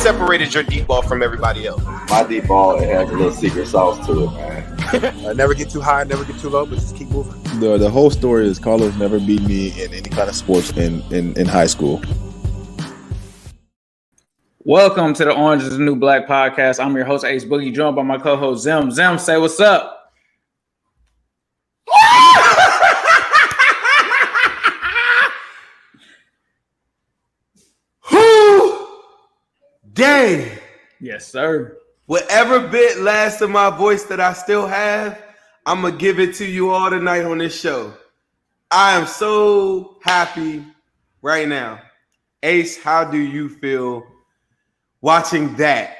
separated your deep ball from everybody else? My deep ball, it has a little secret sauce to it, man. Never get too high, never get too low, but just keep moving. The whole story is Carlos never beat me in any kind of sports in high school. Welcome to the Orange is the New Black podcast. I'm your host, Ace Boogie, joined by my co-host, Zim. Zim, say what's up. Whoo! Dang. Yes, sir. Whatever bit last of my voice that I still have, I'm going to give it to you all tonight on this show. I am so happy right now. Ace, how do you feel watching that?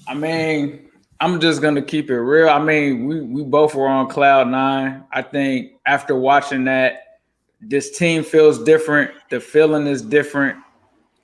I mean, I'm just going to keep it real. I mean, we both were on cloud nine. I think after watching that, this team feels different. The feeling is different.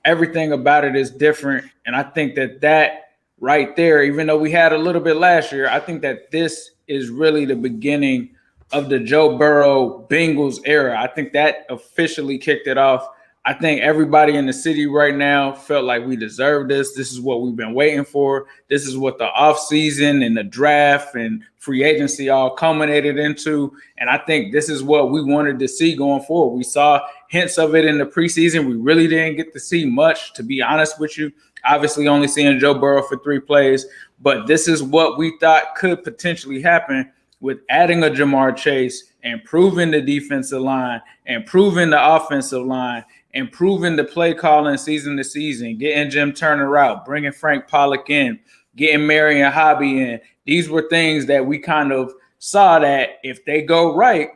Everything about it is different. And I think that right there, even though we had a little bit last year, I think that this is really the beginning of the Joe Burrow Bengals era. I think that officially kicked it off. I think everybody in the city right now felt like we deserve this. This is what we've been waiting for. This is what the offseason and the draft and free agency all culminated into. And I think this is what we wanted to see going forward. We saw hints of it in the preseason. We really didn't get to see much, to be honest with you. Obviously only seeing Joe Burrow for 3 plays. But this is what we thought could potentially happen with adding a Jamar Chase, improving the defensive line, improving the offensive line, improving the play calling season to season, getting Jim Turner out, bringing Frank Pollock in, getting Marion Hobby in. These were things that we kind of saw that if they go right,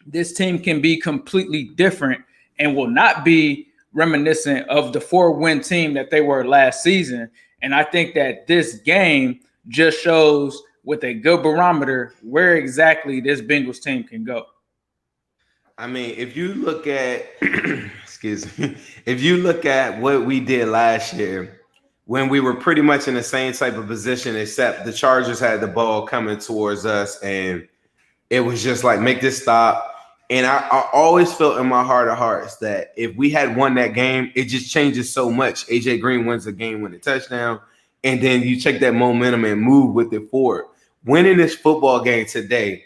this team can be completely different and will not be reminiscent of the 4-win team that they were last season. And I think that this game just shows with a good barometer where exactly this Bengals team can go. I mean, if you look at, if you look at what we did last year, when we were pretty much in the same type of position, except the Chargers had the ball coming towards us, and it was just like, make this stop. And I always felt in my heart of hearts that if we had won that game, it just changes so much. AJ Green wins the game-winning touchdown, and then you check that momentum and move with it forward. Winning this football game today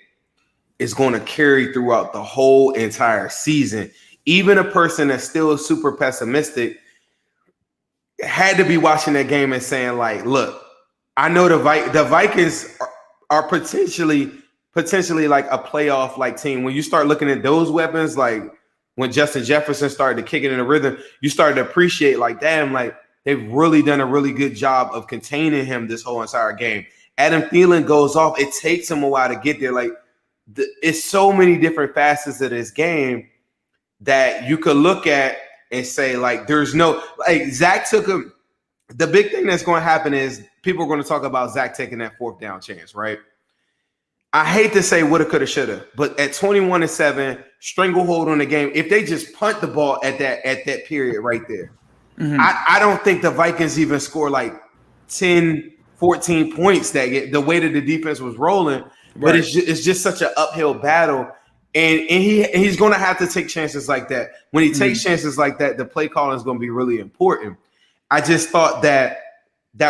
is going to carry throughout the whole entire season. Even a person that's still super pessimistic had to be watching that game and saying, like, look, I know the Vikings are potentially like a playoff like team. When you start looking at those weapons, like when Justin Jefferson started to kick it in the rhythm, you started to appreciate, like, damn, like they've really done a really good job of containing him this whole entire game. Adam Thielen goes off. It takes him a while to get there. Like, it's so many different facets of this game that you could look at and say, like, there's no, like, Zach took him. The big thing that's going to happen is people are going to talk about Zach taking that 4th down chance, right? I hate to say woulda, coulda, shoulda, but at 21-7, stranglehold on the game. If they just punt the ball at that period right there, I don't think the Vikings even score like 10, 14 points the way that the defense was rolling. But it's just such an uphill battle, and he's going to have to take chances like that. When he takes chances like that, the play calling is going to be really important. I just thought that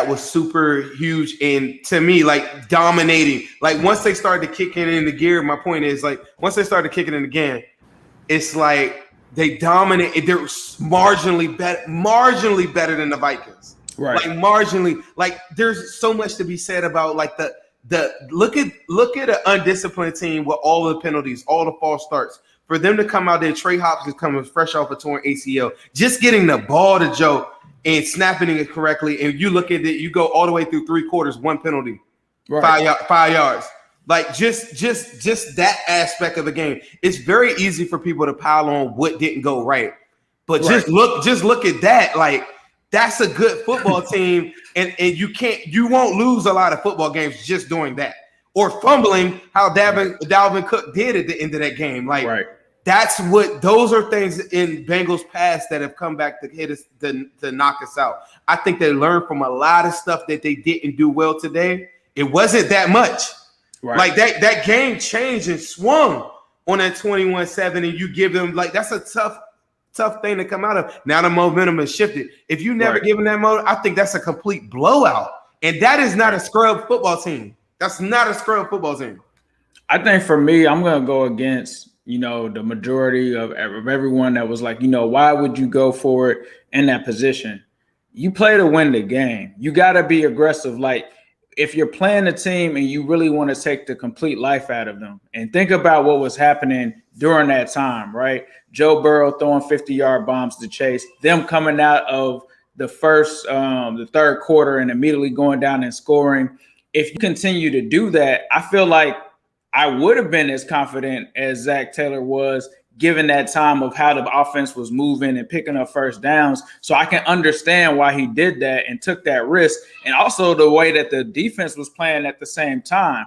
was super huge, and to me, like, dominating. Like, once they started kicking in the gear, my point is, like, once they started kicking in again, it's like they dominate. They're marginally better than the Vikings. Right. Like, marginally. Like, there's so much to be said about, like, the look at an undisciplined team with all the penalties, all the false starts. For them to come out there, Trey Hopkins coming fresh off a torn ACL, just getting the ball to Joe and snapping it correctly, and you look at it, you go all the way through 3 quarters, 1 penalty, 5 yards. Like, just that aspect of the game. It's very easy for people to pile on what didn't go right, but just look at that. Like, that's a good football team, and you won't lose a lot of football games just doing that or fumbling how Dalvin Cook did at the end of that game. Like, those are things in Bengals past that have come back to hit us to knock us out. I think they learned from a lot of stuff that they didn't do well today. It wasn't that much. Like, that game changed and swung on that 21-7, and you give them, like, that's a tough thing to come out of. Now the momentum has shifted. If you never given that mode, I think that's a complete blowout. And that is not a scrub football team. That's not a scrub football team. I think for me, I'm going to go against, the majority of everyone that was like, why would you go for it in that position? You play to win the game. You got to be aggressive. Like, if you're playing a team and you really want to take the complete life out of them, and think about what was happening during that time, right? Joe Burrow throwing 50-yard bombs to Chase, them coming out of the third quarter and immediately going down and scoring. If you continue to do that, I feel like I would have been as confident as Zach Taylor was, given that time of how the offense was moving and picking up first downs. So I can understand why he did that and took that risk. And also the way that the defense was playing at the same time.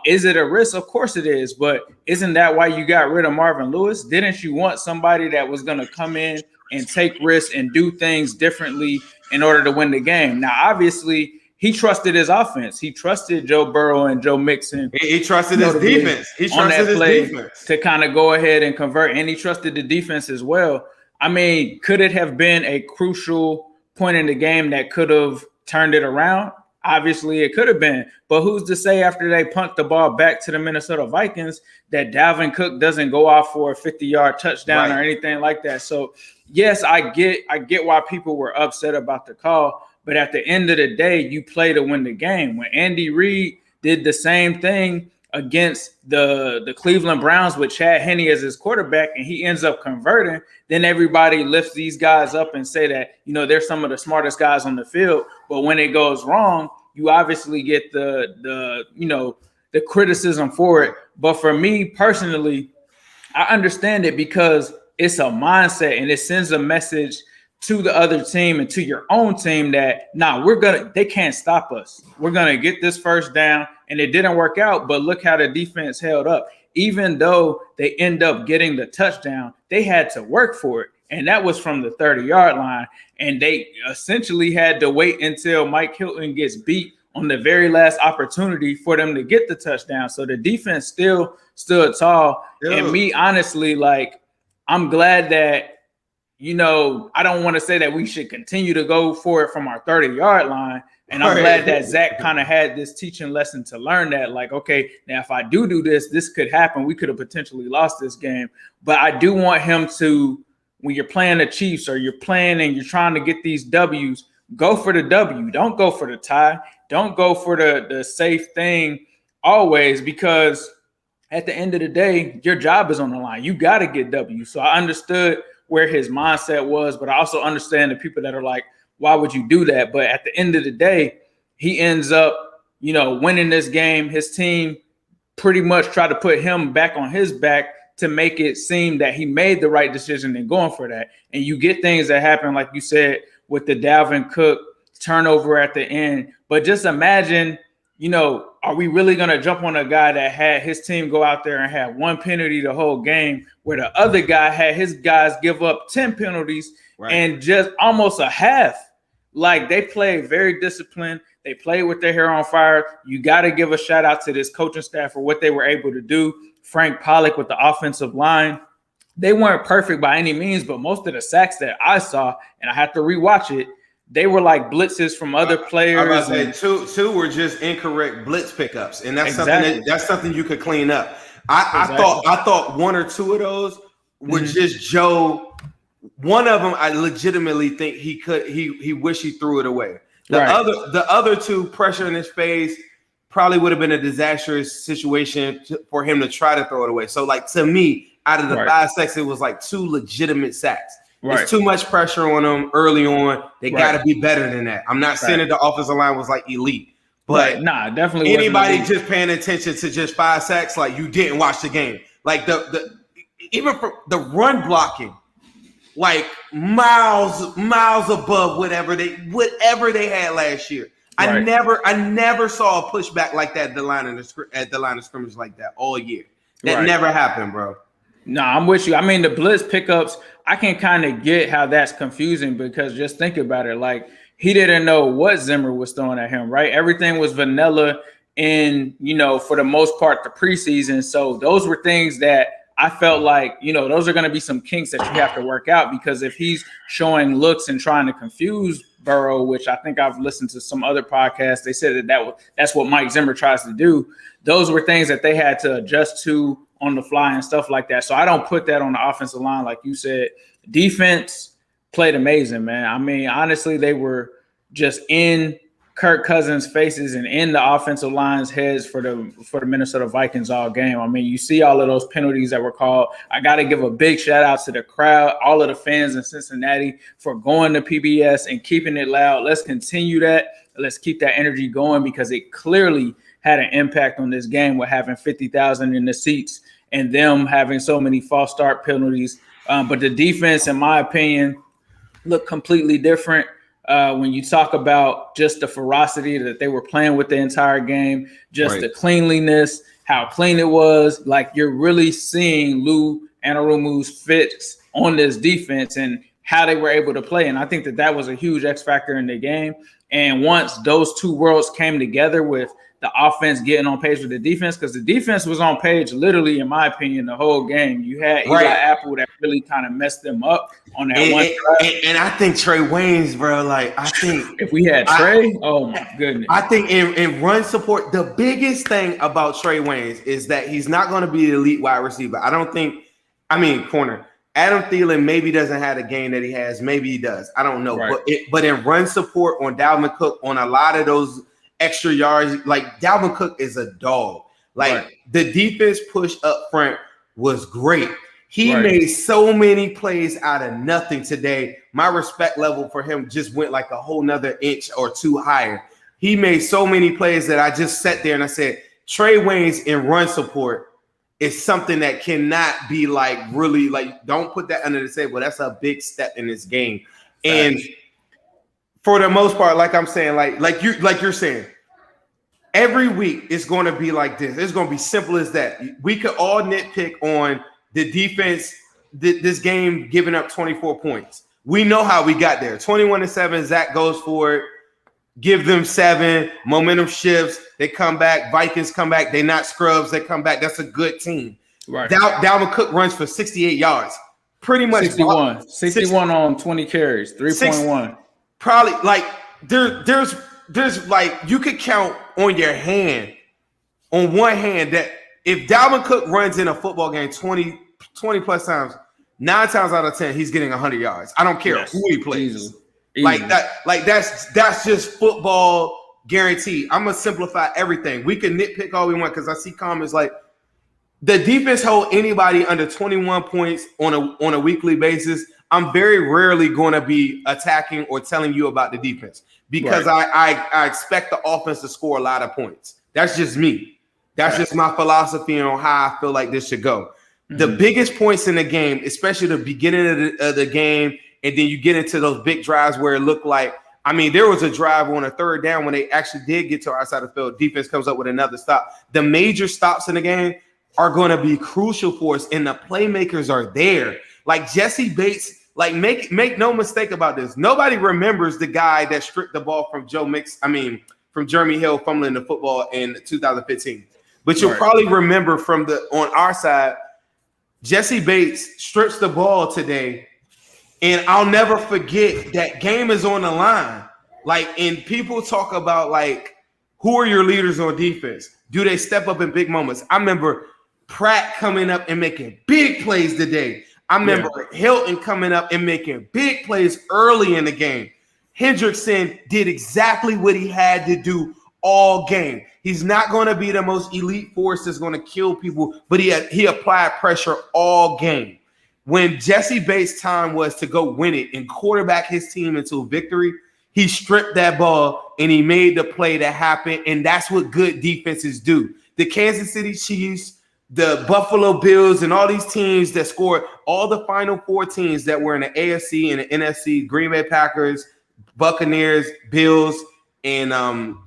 Is it a risk? Of course it is. But isn't that why you got rid of Marvin Lewis? Didn't you want somebody that was going to come in and take risks and do things differently in order to win the game? Now, obviously, he trusted his offense. He trusted Joe Burrow and Joe Mixon. He trusted his defense. He trusted his defense to kind of go ahead and convert, and he trusted the defense as well. I mean, could it have been a crucial point in the game that could have turned it around? Obviously, it could have been. But who's to say after they punt the ball back to the Minnesota Vikings that Dalvin Cook doesn't go off for a 50-yard touchdown or anything like that? So, yes, I get why people were upset about the call. But at the end of the day, you play to win the game. When Andy Reid did the same thing against the Cleveland Browns with Chad Henne as his quarterback, and he ends up converting, then everybody lifts these guys up and say that, they're some of the smartest guys on the field. But when it goes wrong, you obviously get the criticism for it. But for me personally, I understand it because it's a mindset and it sends a message to the other team and to your own team that they can't stop us. We're going to get this first down. And it didn't work out, but look how the defense held up. Even though they end up getting the touchdown, they had to work for it. And that was from the 30-yard line. And they essentially had to wait until Mike Hilton gets beat on the very last opportunity for them to get the touchdown. So the defense still stood tall. Yeah. And me, honestly, I'm glad that, I don't want to say that we should continue to go for it from our 30-yard line. And I'm glad that Zach kind of had this teaching lesson to learn that, okay, now if I do this, this could happen. We could have potentially lost this game. But I do want him to, when you're playing the Chiefs or you're playing and you're trying to get these W's, go for the W. Don't go for the tie. Don't go for the safe thing always, because at the end of the day, your job is on the line. You got to get W. So I understood where his mindset was, but I also understand the people that are like, why would you do that? But at the end of the day, he ends up, winning this game. His team pretty much tried to put him back on his back to make it seem that he made the right decision in going for that. And you get things that happen, like you said, with the Dalvin Cook turnover at the end. But just imagine, are we really going to jump on a guy that had his team go out there and have one penalty the whole game, where the other guy had his guys give up 10 penalties and just almost a half? They play very disciplined. They play with their hair on fire. You got to give a shout out to this coaching staff for what they were able to do. Frank Pollock with the offensive line. They weren't perfect by any means, but most of the sacks that I saw, and I had to rewatch it, they were like blitzes from other players. I was about to say two were just incorrect blitz pickups, and that's something you could clean up. I thought one or two of those were just Joe. One of them, I legitimately think he wished he threw it away. The other two, pressure in his face, probably would have been a disastrous situation for him to try to throw it away. So, to me, out of the 5 sacks, it was two legitimate sacks. There's too much pressure on them early on. They got to be better than that. I'm not saying that the offensive line was elite, but definitely anybody just paying attention to just 5 sacks, you didn't watch the game. Even for the run blocking, miles above whatever they had last year. I never saw a pushback like that at the line of scrimmage like that all year. That never happened, bro. No, I'm with you. I mean, the blitz pickups, I can kind of get how that's confusing, because just think about it. He didn't know what Zimmer was throwing at him, right? Everything was vanilla in, for the most part, the preseason. So those were things that I felt like, those are going to be some kinks that you have to work out, because if he's showing looks and trying to confuse Burrow, which I think I've listened to some other podcasts, they said that's what Mike Zimmer tries to do. Those were things that they had to adjust to on the fly and stuff like that. So I don't put that on the offensive line, like you said. Defense played amazing, man. I mean, honestly, they were just in Kirk Cousins' faces and in the offensive line's heads for the Minnesota Vikings all game. I mean, you see all of those penalties that were called. I got to give a big shout out to the crowd, all of the fans in Cincinnati for going to PBS and keeping it loud. Let's continue that. Let's keep that energy going, because it clearly had an impact on this game with having 50,000 in the seats and them having so many false start penalties. But the defense, in my opinion, looked completely different. When you talk about just the ferocity that they were playing with the entire game, just the cleanliness, how clean it was, like you're really seeing Lou Anarumo's fits on this defense and how they were able to play. And I think that was a huge X factor in the game. And once those two worlds came together with the offense getting on page with the defense, because the defense was on page literally, in my opinion, the whole game. You had Eli Apple that really kind of messed them up on that one drive. And I think Trey Waynes, bro, like I think if we had Trey, oh my goodness. I think in run support, the biggest thing about Trey Waynes is that he's not going to be the elite wide receiver. Corner. Adam Thielen maybe doesn't have the game that he has. Maybe he does. I don't know. Right. But in run support on Dalvin Cook, on a lot of those extra yards, like Dalvin Cook is a dog. Like the defense push up front was great. He made so many plays out of nothing today. My respect level for him just went like a whole nother inch or two higher. He made so many plays that I just sat there and I said, Trey Waynes in run support is something that cannot be like really like, don't put that under the table. That's a big step in this game. And for the most part, like I'm saying, like you're saying, every week it's going to be like this. It's going to be simple as that. We could all nitpick on the defense, this game giving up 24 points. We know how we got there. 21-7, Zach goes for it. Give them 7. Momentum shifts. They come back. Vikings come back. They're not scrubs. They come back. That's a good team. Right. Dalvin Cook runs for 68 yards. Pretty much 61 on 20 carries, 3.1. Probably like there's like you could count on your hand, on one hand, that if Dalvin Cook runs in a football game 20 plus times, 9 times out of 10 he's getting 100 yards. I don't care who he plays. Easily. Like that, like that's just football guaranteed. I'm gonna simplify everything. We can nitpick all we want because I see comments like the defense hold anybody under 21 points on a weekly basis. I'm very rarely going to be attacking or telling you about the defense because I expect the offense to score a lot of points. That's just me. That's just my philosophy on how I feel like this should go. Mm-hmm. The biggest points in the game, especially the beginning of the game, and then you get into those big drives where it looked like, I mean, there was a drive on a third down when they actually did get to our side of the field. Defense comes up with another stop. The major stops in the game are going to be crucial for us, and the playmakers are there. Like Jesse Bates, like make no mistake about this. Nobody remembers the guy that stripped the ball from from Jeremy Hill fumbling the football in 2015. But you'll probably remember on our side, Jesse Bates strips the ball today. And I'll never forget that game is on the line. Like, and people talk about like, who are your leaders on defense? Do they step up in big moments? I remember Pratt coming up and making big plays today. I remember Hilton coming up and making big plays early in the game. Hendrickson did exactly what he had to do all game. He's not going to be the most elite force that's going to kill people, but he applied pressure all game. When Jesse Bates' time was to go win it and quarterback his team into a victory, he stripped that ball and he made the play that happened, and that's what good defenses do. The Kansas City Chiefs, the Buffalo Bills, and all these teams that scored, all the Final Four teams that were in the AFC and the NFC, Green Bay Packers, Buccaneers, Bills, and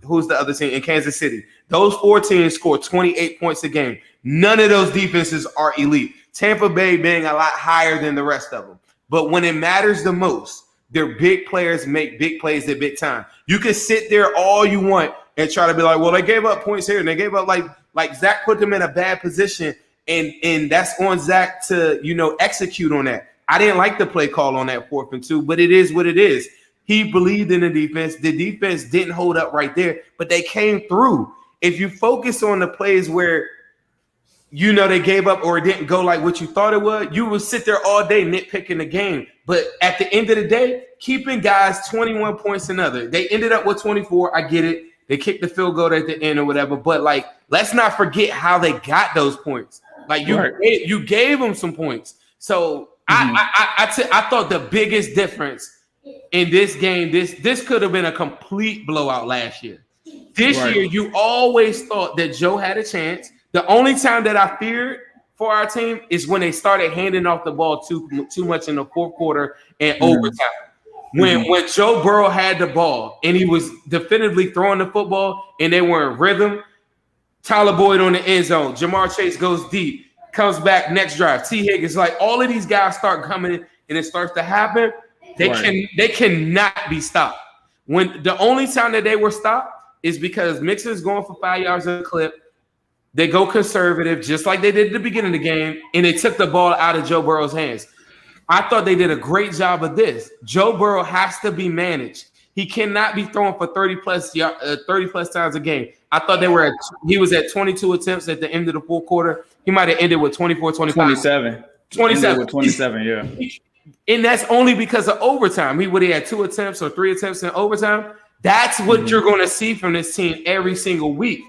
who's the other team in Kansas City? Those 4 teams scored 28 points a game. None of those defenses are elite. Tampa Bay being a lot higher than the rest of them. But when it matters the most, their big players make big plays at big time. You can sit there all you want and try to be like, well, they gave up points here and they gave up like Zach put them in a bad position and that's on Zach to execute on that. I didn't like the play call on that 4th and 2, but it is what it is. He believed in the defense. The defense didn't hold up right there, but they came through. If you focus on the plays where they gave up or it didn't go like what you thought it would, you would sit there all day nitpicking the game. But at the end of the day, keeping guys 21 points and other. They ended up with 24. I get it. They kicked the field goal at the end or whatever. But, like, let's not forget how they got those points. Like, you gave them some points. So I thought the biggest difference in this game, this could have been a complete blowout last year. This year, you always thought that Joe had a chance. The only time that I feared for our team is when they started handing off the ball too much in the 4th quarter and overtime. When Joe Burrow had the ball and he was definitively throwing the football and they were in rhythm, Tyler Boyd on the end zone, Jamar Chase goes deep, comes back next drive. T. Higgins, like all of these guys start coming in and it starts to happen. They cannot be stopped. When the only time that they were stopped is because Mixon's going for 5 yards a clip. They go conservative, just like they did at the beginning of the game, and they took the ball out of Joe Burrow's hands. I thought they did a great job of this. Joe Burrow has to be managed. He cannot be throwing for 30 plus times a game. I thought he was at 22 attempts at the end of the 4th quarter. He might have ended with 24, 25. 27 with 27, yeah. And that's only because of overtime. He would have had 2 attempts or 3 attempts in overtime. That's what you're going to see from this team every single week.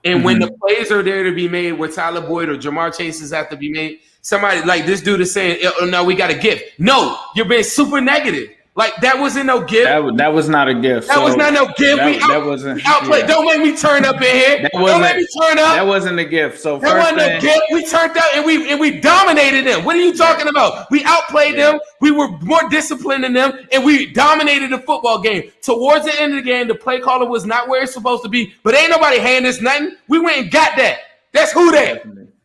And when the plays are there to be made where Tyler Boyd or Jamar Chases have to be made, somebody like this dude is saying, oh, no, we got a gift. No, you're being super negative. Like, that wasn't no gift. That was not a gift. That was not no gift. That wasn't. We outplayed. Yeah. Don't make me turn up in here. Don't make me turn up. That wasn't a gift. So that wasn't no gift. We turned out and we dominated them. What are you talking about? We outplayed them. We were more disciplined than them, and we dominated the football game. Towards the end of the game, the play caller was not where it's supposed to be, but ain't nobody handing us nothing. We went and got that. That's who they.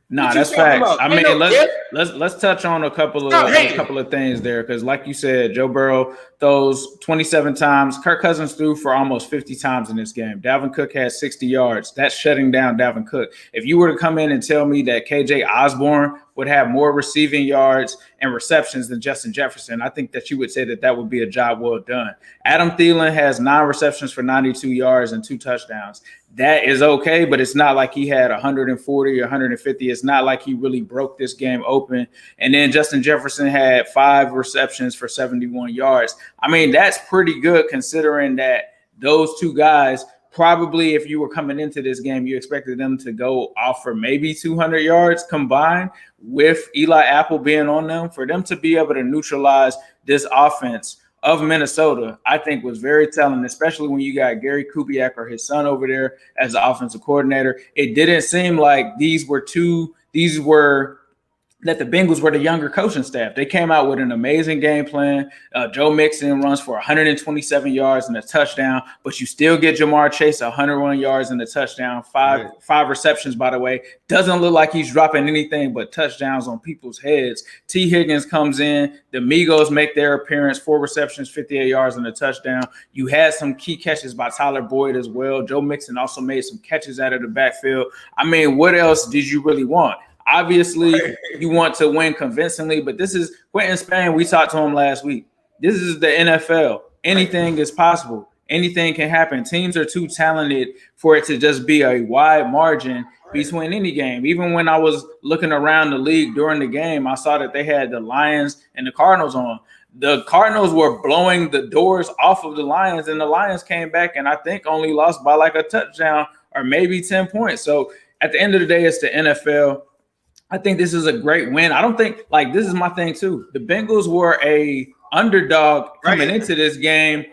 Nah, that's facts. I mean, let's touch on a couple of things there, because like you said, Joe Burrow throws 27 times. Kirk Cousins threw for almost 50 times in this game. Dalvin Cook had 60 yards. That's shutting down Dalvin Cook. If you were to come in and tell me that KJ Osborne would have more receiving yards and receptions than Justin Jefferson, I think that you would say that would be a job well done. Adam Thielen has 9 receptions for 92 yards and 2 touchdowns. That is okay, but it's not like he had 140 or 150. It's not like he really broke this game open. And then Justin Jefferson had 5 receptions for 71 yards. I mean, that's pretty good considering that those 2 guys, probably if you were coming into this game, you expected them to go off for maybe 200 yards combined with Eli Apple being on them. For them to be able to neutralize this offense of Minnesota, I think was very telling, especially when you got Gary Kubiak or his son over there as the offensive coordinator. It didn't seem like that the Bengals were the younger coaching staff. They came out with an amazing game plan. Joe Mixon runs for 127 yards and a touchdown, but you still get Jamar Chase 101 yards and a touchdown, five receptions, by the way. Doesn't look like he's dropping anything but touchdowns on people's heads. T. Higgins comes in. The Migos make their appearance, 4 receptions, 58 yards and a touchdown. You had some key catches by Tyler Boyd as well. Joe Mixon also made some catches out of the backfield. I mean, what else did you really want? Obviously, you want to win convincingly, but this is Quentin Spain. We talked to him last week. This is the NFL. Anything is possible. Anything can happen. Teams are too talented for it to just be a wide margin between any game. Even when I was looking around the league during the game, I saw that they had the Lions and the Cardinals on. The Cardinals were blowing the doors off of the Lions, and the Lions came back and I think only lost by like a touchdown or maybe 10 points. So at the end of the day, it's the NFL. I think this is a great win. I don't think, like, this is my thing too. The Bengals were a underdog coming into this game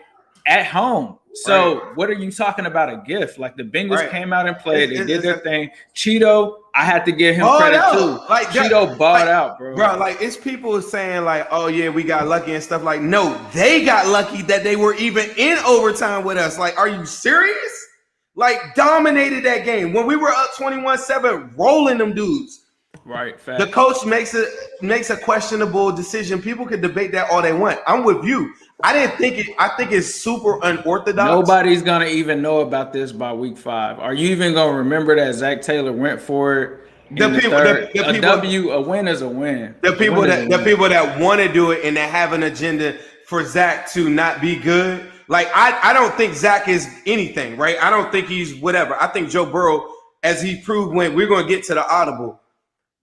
at home. So what are you talking about a gift? Like, the Bengals came out and played. They did their thing. Cheeto, I had to give him credit too. Like, Cheeto balled out, bro. Bro, like, it's people saying like, oh yeah, we got lucky and stuff. Like, no, they got lucky that they were even in overtime with us. Like, are you serious? Like, dominated that game. When we were up 21-7, rolling them dudes. Right. Fact. The coach makes a questionable decision. People can debate that all they want. I'm with you. I think it's super unorthodox. Nobody's gonna even know about this by week 5. Are you even gonna remember that Zach Taylor went for it The in the people, third. the A people, W, a win is a win. the people A win is that a the win. people that want to do it and that have an agenda for Zach to not be good. Like I don't think Zach is anything, right? I don't think he's whatever. I think Joe Burrow, as he proved when we're going to get to the audible,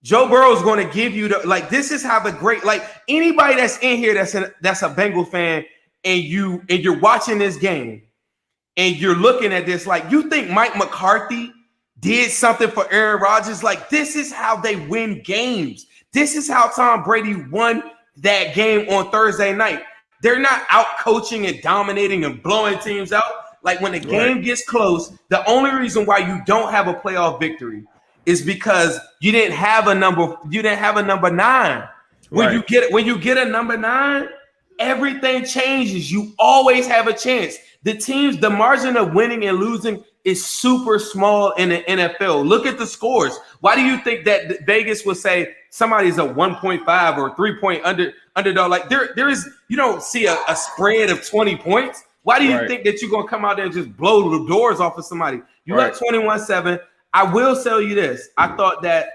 Joe Burrow is going to give you the like. This is how the great like anybody that's in here that's a Bengal fan and you're watching this game and you're looking at this like you think Mike McCarthy did something for Aaron Rodgers. Like this is how they win games. This is how Tom Brady won that game on Thursday night. They're not out coaching and dominating and blowing teams out. Like when the game gets close, the only reason why you don't have a playoff victory is because you didn't have a number 9. When you get a number 9, everything changes. You always have a chance. The margin of winning and losing is super small in the NFL. Look at the scores. Why do you think that Vegas would say somebody's a 1.5 or 3-point underdog? Like there is, you don't see a spread of 20 points. Why do you think that you're gonna come out there and just blow the doors off of somebody? You got 21-7. I will tell you this. I thought that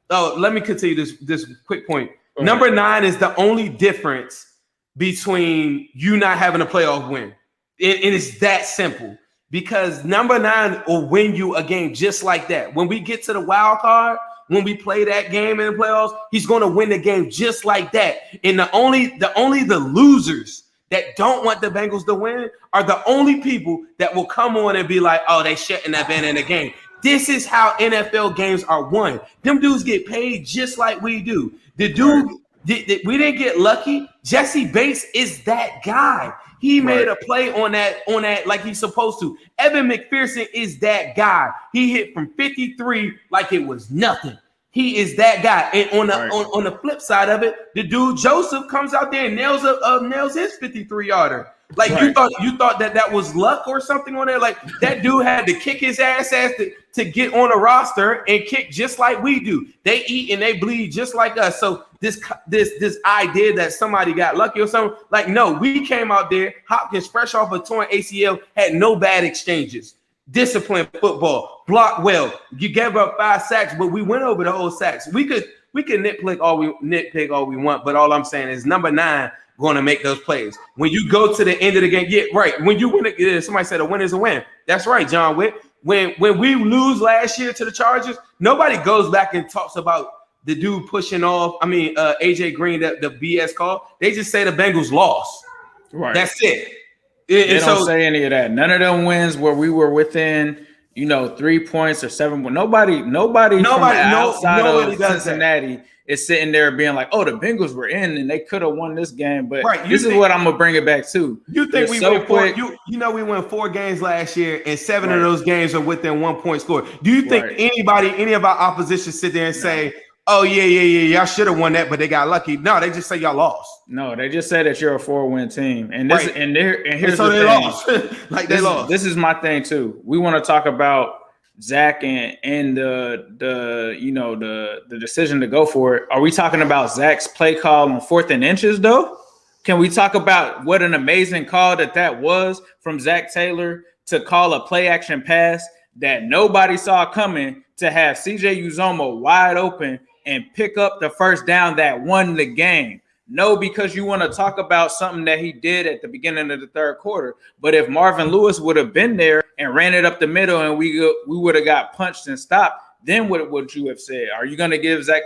let me continue this quick point. Number 9 is the only difference between you not having a playoff win. It is that simple. Because number 9 will win you a game just like that. When we get to the wild card, when we play that game in the playoffs, he's going to win the game just like that. And the only losers that don't want the Bengals to win are the only people that will come on and be like, oh, they shouldn't have been in the game. This is how NFL games are won. Them dudes get paid just like we do. The dude, we didn't get lucky. Jesse Bates is that guy. He made a play on that like he's supposed to. Evan McPherson is that guy. He hit from 53 like it was nothing. He is that guy. And on the flip side of it, the dude Joseph comes out there and nails his 53-yarder. Like you thought that was luck or something on there. Like that dude had to kick his ass to get on a roster and kick just like we do. They eat and they bleed just like us. So this idea that somebody got lucky or something, like no, we came out there. Hopkins, fresh off a torn ACL, had no bad exchanges. Disciplined football, blocked well. You gave up 5 sacks, but we went over the whole sacks. We could nitpick all we want, but all I'm saying is number 9 going to make those plays. When you go to the end of the game, when you win it, somebody said a win is a win. That's right, John Witt. When we lose last year to the Chargers, nobody goes back and talks about the dude pushing off. I mean, AJ Green, the BS call. They just say the Bengals lost. Right. That's it. They don't say any of that. None of them wins where we were within, 3 points or 7. Nobody from outside of Cincinnati is sitting there being like, "Oh, the Bengals were in and they could have won this game." But this is what I'm gonna bring it back to. You think we won 4? We won 4 games last year, and 7 of those games are within 1 point score. Do you think any of our opposition sit there and say, "Oh yeah, y'all should have won that, but they got lucky"? No, they just say y'all lost. No, they just say that you're a 4-win team, and this here's so the they thing. lost. They lost. This is my thing too. We want to talk about Zach and the decision to go for it. Are we talking about Zach's play call on 4th and inches though? Can we talk about what an amazing call that was from Zach Taylor to call a play action pass that nobody saw coming to have CJ Uzomah wide open and pick up the first down that won the game? No, because you want to talk about something that he did at the beginning of the 3rd quarter. But if Marvin Lewis would have been there and ran it up the middle and we would have got punched and stopped, then what would you have said? Are you going to give Zach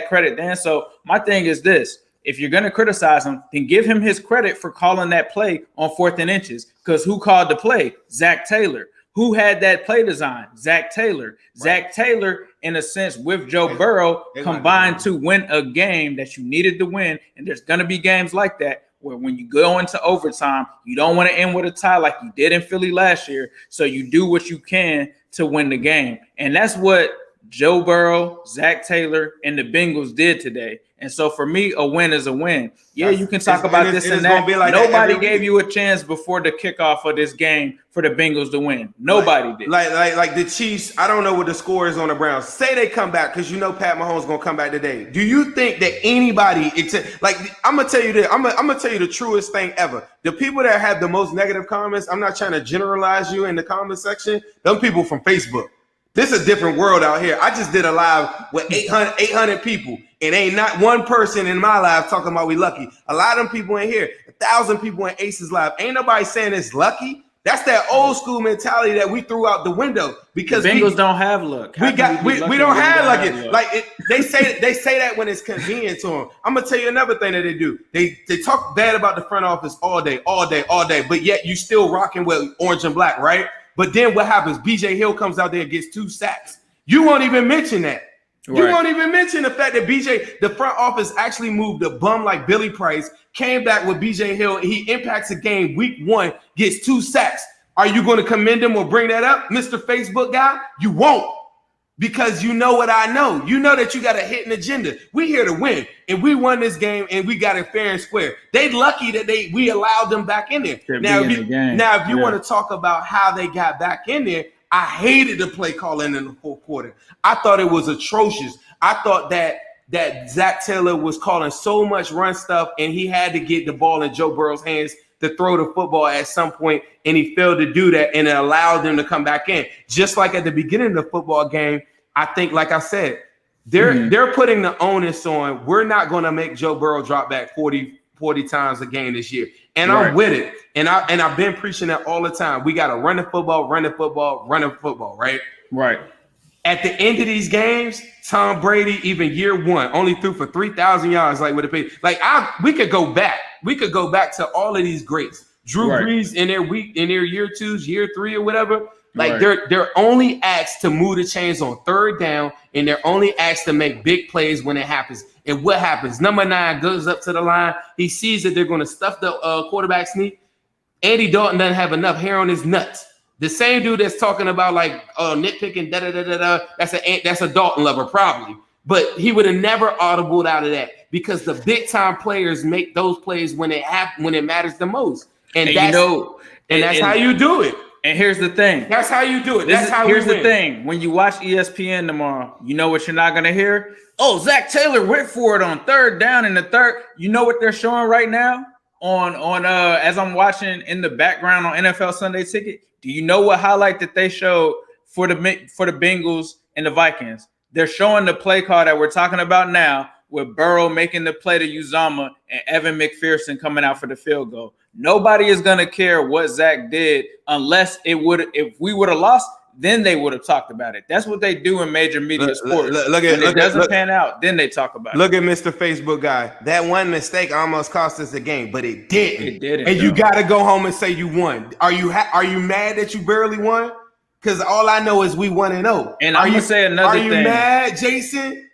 credit then? So my thing is this. If you're going to criticize him, then give him his credit for calling that play on 4th and inches. Because who called the play? Zach Taylor. Who had that play design? Zach Taylor. Zach Taylor, in a sense, with Joe Burrow, combined to win a game that you needed to win. And there's going to be games like that where when you go into overtime, you don't want to end with a tie like you did in Philly last year. So you do what you can to win the game. And that's what Joe Burrow, Zach Taylor, and the Bengals did today. And so for me, a win is a win. Yeah, you can talk about this and that. Like nobody gave you a chance before the kickoff of this game for the Bengals to win. Nobody did. Like the Chiefs, I don't know what the score is on the Browns. Say they come back because Pat Mahomes gonna come back today. Do you think that anybody I'm gonna tell you this, I'm gonna tell you the truest thing ever. The people that have the most negative comments, I'm not trying to generalize you in the comment section, them people from Facebook. This is a different world out here. I just did a live with 800 people, and ain't not one person in my live talking about we lucky. A lot of them people in here, 1,000 people in Aces live. Ain't nobody saying it's lucky. That's that old school mentality that we threw out the window because the Bengals don't have luck. We don't have lucky. Like they say that when it's convenient to them. I'm gonna tell you another thing that they do. They talk bad about the front office all day, but yet you still rocking with orange and black, right? But then what happens? BJ Hill comes out there and gets 2 sacks. You won't even mention that. Right. You won't even mention the fact that the front office actually moved a bum like Billy Price, came back with BJ Hill. He impacts a game week 1, gets 2 sacks. Are you going to commend him or bring that up, Mr. Facebook guy? You won't, because you know what I know. You know that you got a hidden agenda. We here to win, and we won this game, and we got it fair and square. They lucky that we allowed them back in there. Now, if you want to talk about how they got back in there, I hated the play calling in the fourth quarter. I thought it was atrocious. I thought that Zach Taylor was calling so much run stuff, and he had to get the ball in Joe Burrow's hands to throw the football at some point, and he failed to do that, and it allowed them to come back in. Just like at the beginning of the football game, I think, like I said, they're putting the onus on, we're not going to make Joe Burrow drop back 40 times a game this year. And I'm with it. And I've been preaching that all the time. We got to run the football, right? Right. At the end of these games, Tom Brady, even year 1, only threw for 3,000 yards. Like, with the pace, we could go back. We could go back to all of these greats. Drew Brees in their year 2s, year 3, or whatever. They're only asked to move the chains on 3rd down, and they're only asked to make big plays when it happens. And what happens? Number 9 goes up to the line. He sees that they're going to stuff the quarterback sneak. Andy Dalton doesn't have enough hair on his nuts. The same dude that's talking about nitpicking, that's a Dalton lover probably. But he would have never audibled out of that, because the big time players make those plays when it matters the most. And that's how you do it. And here's the thing. That's how you do it. Here's the thing. When you watch ESPN tomorrow, you know what you're not going to hear? Oh, Zach Taylor went for it on 3rd down in the 3rd. You know what they're showing right now on as I'm watching in the background on NFL Sunday Ticket? Do you know what highlight that they showed for the Bengals and the Vikings? They're showing the play call that we're talking about now, with Burrow making the play to Uzomah and Evan McPherson coming out for the field goal. Nobody is going to care what Zach did unless if we would have lost, then they would have talked about it. That's what they do in major media sports. When it doesn't pan out, then they talk about it. Look at Mr. Facebook guy. That one mistake almost cost us the game, but it didn't. It didn't. And you got to go home and say you won. Are you mad that you barely won? Because all I know is we 1-0. And I'm going to say another thing. Are you mad, Jason?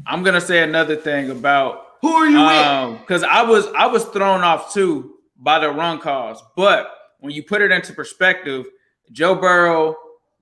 I'm going to say another thing about who are you with? Because I was thrown off too by the run calls. But when you put it into perspective, Joe Burrow,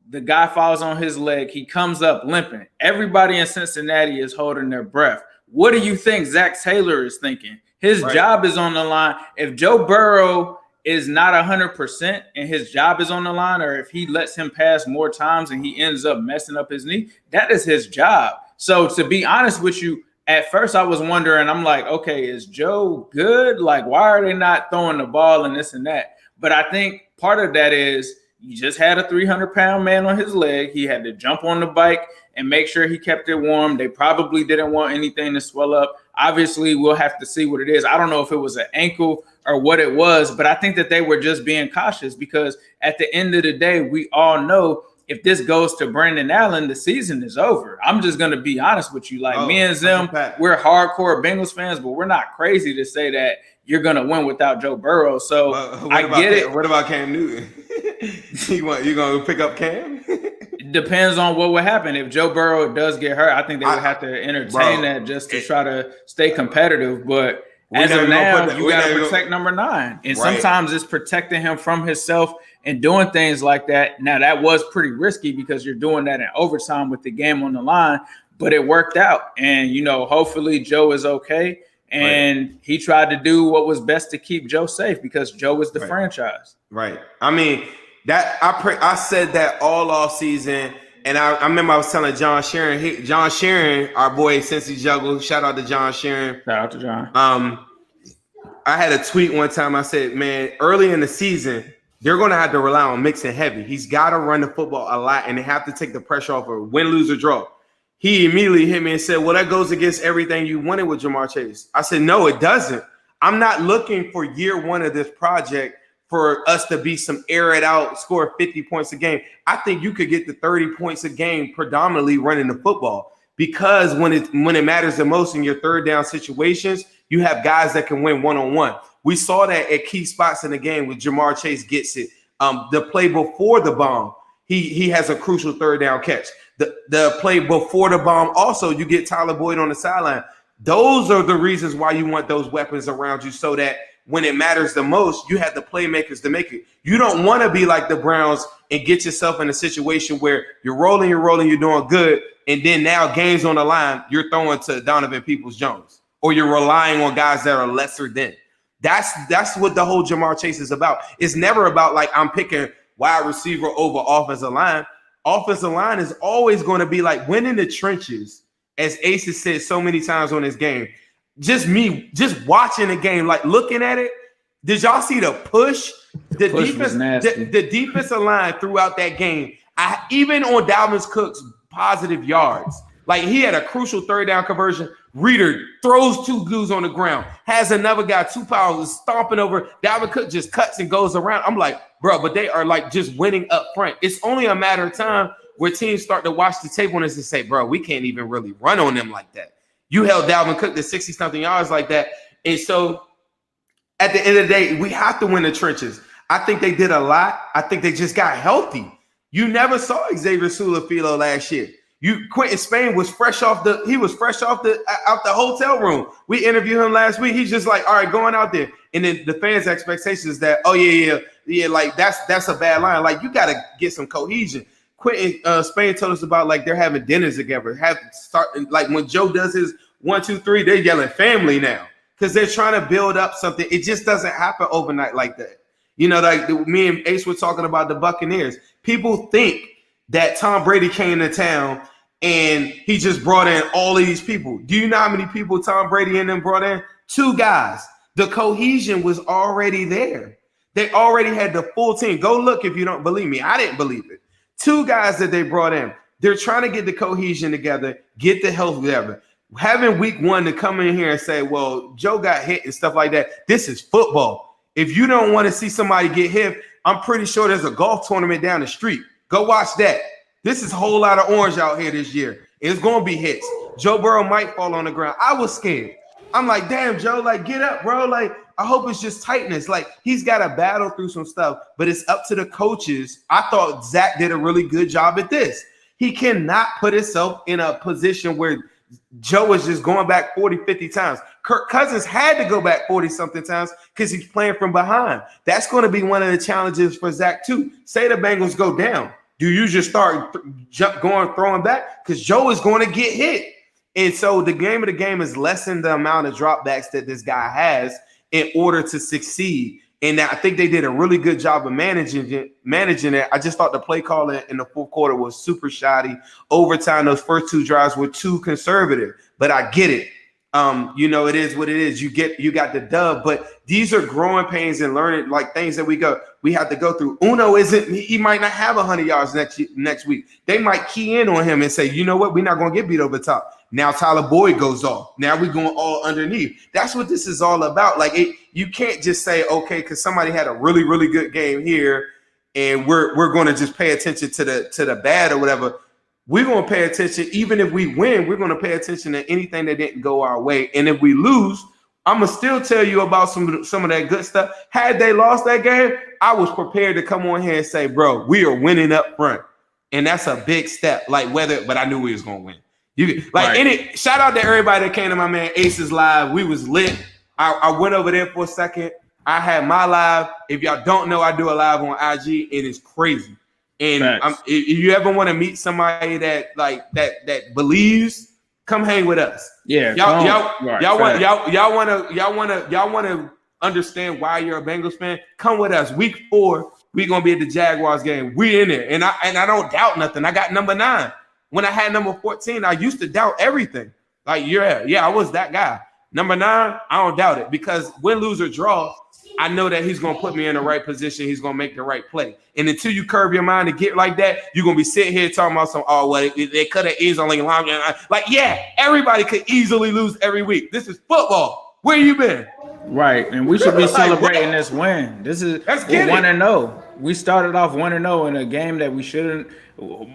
the guy falls on his leg. He comes up limping. Everybody in Cincinnati is holding their breath. What do you think Zach Taylor is thinking? His job is on the line. If Joe Burrow is not 100% and his job is on the line, or if he lets him pass more times and he ends up messing up his knee, that is his job. So to be honest with you, at first I was wondering, I'm like, okay, is Joe good? Like, why are they not throwing the ball and this and that? But I think part of that is you just had a 300-pound man on his leg. He had to jump on the bike and make sure he kept it warm. They probably didn't want anything to swell up. Obviously, we'll have to see what it is. I don't know if it was an ankle or what it was, but I think that they were just being cautious, because at the end of the day, we all know if this goes to Brandon Allen, the season is over. I'm just going to be honest with you. Like, me and Zim, we're hardcore Bengals fans, but we're not crazy to say that you're going to win without Joe Burrow. So I get it. What about Cam Newton? You going to pick up Cam? It depends on what would happen. If Joe Burrow does get hurt, I think they would have to entertain that just to try to stay competitive. But as of now, you got to protect number 9. And sometimes it's protecting him from himself and doing things like that. Now, that was pretty risky because you're doing that in overtime with the game on the line, but it worked out. And, hopefully Joe is okay. And he tried to do what was best to keep Joe safe, because Joe was the franchise. Right. I mean, I said that all off season. And I remember I was telling John Sharon, our boy, since he juggled, shout out to John Sharon. Shout out to John. I had a tweet one time. I said, man, early in the season, they're going to have to rely on Mixon heavy. He's got to run the football a lot, and they have to take the pressure off of win, lose, or draw. He immediately hit me and said, well, that goes against everything you wanted with Jamar Chase. I said, no, it doesn't. I'm not looking for year one of this project for us to be some air it out, score 50 points a game. I think you could get to 30 points a game predominantly running the football, because when it matters the most in your third down situations, you have guys that can win one-on-one. We saw that at key spots in the game when Jamar Chase gets it. The play before the bomb, he has a crucial third down catch. The play before the bomb, also, you get Tyler Boyd on the sideline. Those are the reasons why you want those weapons around you, so that when it matters the most, you have the playmakers to make it. You don't want to be like the Browns and get yourself in a situation where you're rolling, you're doing good, and then now games on the line, you're throwing to Donovan Peoples-Jones, or you're relying on guys that are lesser than. That's what the whole Jamar Chase is about. It's never about like I'm picking wide receiver over offensive line. Offensive line is always going to be like win in the trenches, as Ace has said so many times on this game. Just watching the game, like looking at it. Did y'all see the push? The defensive line throughout that game. Even on Dalvin Cook's positive yards, like he had a crucial third down conversion. Reader throws two dudes on the ground, has another guy 2 pounds stomping over. Dalvin Cook just cuts and goes around. I'm like, bro, but they are like just winning up front. It's only a matter of time where teams start to watch the tape on us and say, bro, we can't even really run on them like that. You held Dalvin Cook to 60-something yards like that. And so at the end of the day, we have to win the trenches. I think they did a lot. I think they just got healthy. You never saw Xavier Su'a-Filo last year. Quentin Spain was fresh off the hotel room. We interviewed him last week. He's just like, all right, going out there. And then the fans' expectations that, oh yeah, like that's a bad line. Like you gotta get some cohesion. Quentin Spain told us about like they're having dinners together. Like when Joe does his 1, 2, 3, they're yelling family now because they're trying to build up something. It just doesn't happen overnight like that. You know, like me and Ace were talking about the Buccaneers. People think that Tom Brady came to town and he just brought in all of these people. Do you know how many people Tom Brady and them brought in? 2 guys. The cohesion was already there. They already had the full team. Go look if you don't believe me. I didn't believe it. 2 guys that they brought in. They're trying to get the cohesion together, get the health together. Having week 1 to come in here and say, well, Joe got hit and stuff like that. This is football. If you don't want to see somebody get hit, I'm pretty sure there's a golf tournament down the street. Go watch that. This is a whole lot of orange out here this year. It's going to be hits. Joe Burrow might fall on the ground. I was scared. I'm like, damn, Joe, like, get up, bro. Like, I hope it's just tightness. Like, he's got to battle through some stuff, but it's up to the coaches. I thought Zach did a really good job at this. He cannot put himself in a position where Joe is just going back 40, 50 times. Kirk Cousins had to go back 40-something times because he's playing from behind. That's going to be one of the challenges for Zach, too. Say the Bengals go down. Do you just start throwing back? Because Joe is going to get hit. And so the game of the game is lessen the amount of dropbacks that this guy has in order to succeed. And I think they did a really good job of managing it. I just thought the play calling in the fourth quarter was super shoddy. Overtime, those first 2 drives were too conservative. But I get it. You know, it is what it is. You got the dub, but these are growing pains and learning, like things that we have to go through. Uno he might not have 100 yards next week. They might key in on him and say, you know what, we're not going to get beat over the top. Now Tyler Boyd goes off. Now we're going all underneath. That's what this is all about. Like you can't just say, okay, because somebody had a really, really good game here, and we're going to just pay attention to the bad or whatever. We're going to pay attention. Even if we win, we're going to pay attention to anything that didn't go our way. And if we lose, I'm going to still tell you about some of that good stuff. Had they lost that game, I was prepared to come on here and say, bro, we are winning up front. And that's a big step. But I knew we was going to win. Shout out to everybody that came to my man Ace's live. We was lit. I went over there for a second. I had my live. If y'all don't know, I do a live on IG. It is crazy. And if you ever want to meet somebody that believes, come hang with us. Yeah, y'all want to understand why you're a Bengals fan. Come with us. Week 4, we gonna be at the Jaguars game. We in there, and I don't doubt nothing. I got number 9. When I had number 14, I used to doubt everything. Like I was that guy. Number 9, I don't doubt it because win, lose, or draw, I know that he's going to put me in the right position. He's going to make the right play. And until you curve your mind to get like that, you're going to be sitting here talking about they could have easily longer. Like, yeah, everybody could easily lose every week. This is football. Where you been? Right, and we should be celebrating this win. This is 1-0. We started off 1-0 in a game that we shouldn't,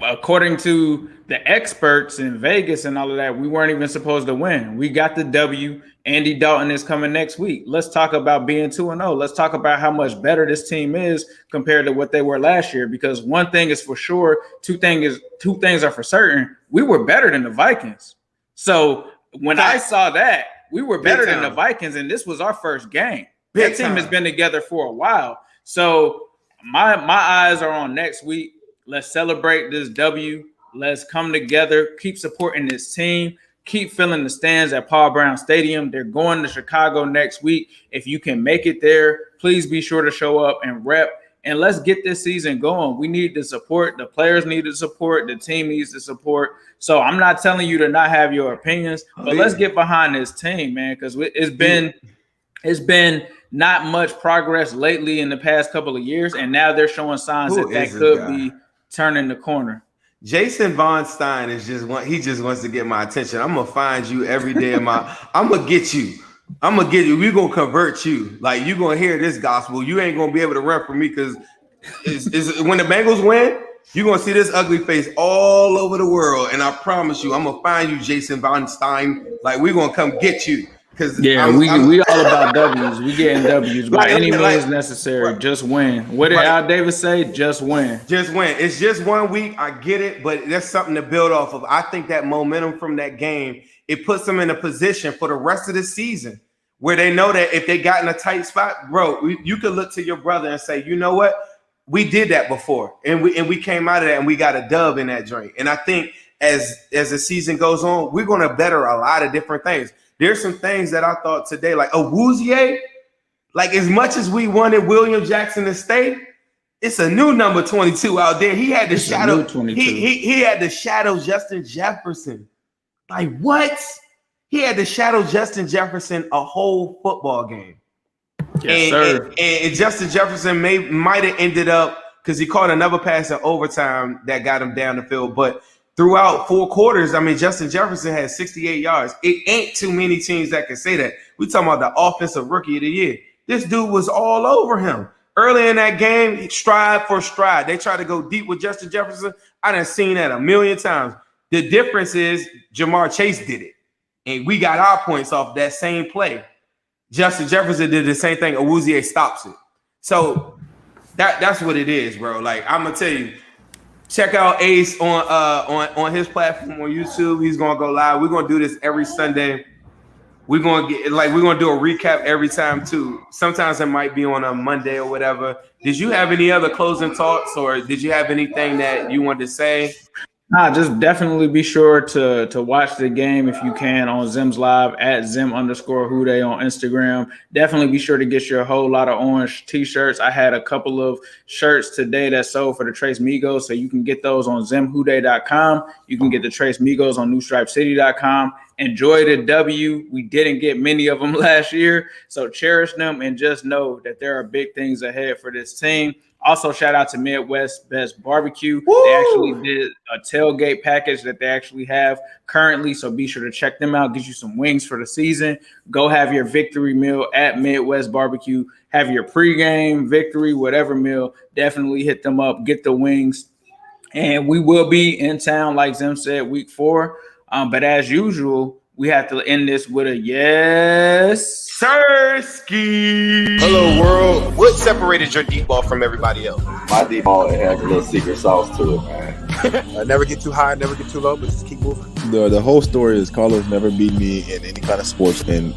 according to the experts in Vegas and all of that, we weren't even supposed to win. We got the W. Andy Dalton is coming next week. Let's talk about being 2-0. Let's talk about how much better this team is compared to what they were last year. Because one thing is for sure, two things are for certain. We were better than the Vikings. So when I saw that, we were better than the Vikings, and this was our first game. That team has been together for a while. So my eyes are on next week. Let's celebrate this W. Let's come together, keep supporting this team, keep filling the stands at Paul Brown Stadium. They're going to Chicago next week. If you can make it there, please be sure to show up and rep. And let's get this season going. We need the support. The players need the support. The team needs the support. So I'm not telling you to not have your opinions, but let's get behind this team, man, because it's been not much progress lately in the past couple of years, and now they're showing signs that could be turning the corner. Jason Von Stein is he just wants to get my attention. I'm gonna find you every day I'm gonna get you. We're gonna convert you. Like, you're gonna hear this gospel. You ain't gonna be able to run for me because when the Bengals win, you're gonna see this ugly face all over the world. And I promise you, I'm gonna find you, Jason Von Stein. Like, we're gonna come get you. Because we all about W's. We getting W's by any means necessary. Right. Just win. What did Al Davis say? Just win. Just win. It's just 1 week. I get it, but there's something to build off of. I think that momentum from that game, it puts them in a position for the rest of the season where they know that if they got in a tight spot, bro, you could look to your brother and say, you know what? We did that before, and we came out of that and we got a dub in that joint. And I think as the season goes on, we're going to better a lot of different things. There's some things that I thought today, like Awuzie, like as much as we wanted William Jackson to stay, it's a new number 22 out there. He had to shadow. He had to shadow Justin Jefferson. Like, what? He had to shadow Justin Jefferson a whole football game. Yes, sir. And Justin Jefferson might have ended up because he caught another pass in overtime that got him down the field, but throughout 4 quarters, I mean, Justin Jefferson had 68 yards. It ain't too many teams that can say that. We talking about the offensive rookie of the year. This dude was all over him. Early in that game, stride for stride. They tried to go deep with Justin Jefferson. I done seen that a million times. The difference is Jamar Chase did it. And we got our points off that same play. Justin Jefferson did the same thing. Awuzie stops it. So that's what it is, bro. Like, I'm going to tell you, check out Ace on his platform on YouTube. He's gonna go live. We're gonna do this every Sunday. We're gonna do a recap every time too. Sometimes it might be on a Monday or whatever. Did you have any other closing thoughts, or did you have anything that you wanted to say? Nah, just definitely be sure to watch the game if you can on Zim's Live at Zim_Hude on Instagram. Definitely be sure to get your whole lot of orange t-shirts. I had a couple of shirts today that sold for the Trace Migos, so you can get those on ZimHude.com. You can get the Trace Migos on NewStripeCity.com. Enjoy the W. We didn't get many of them last year, so cherish them and just know that there are big things ahead for this team. Also, shout out to Midwest Best Barbecue. Woo! They actually did a tailgate package that they actually have currently, so be sure to check them out. Get you some wings for the season. Go have your victory meal at Midwest Barbecue. Have your pregame, victory, whatever meal. Definitely hit them up. Get the wings. And we will be in town, like Zim said, week 4. But as usual, we have to end this with a yes, sirski. Hello, world. What separated your deep ball from everybody else? My deep ball, it has a little secret sauce to it, man. Never get too high, never get too low, but just keep moving. The whole story is Carlos never beat me in any kind of sports, and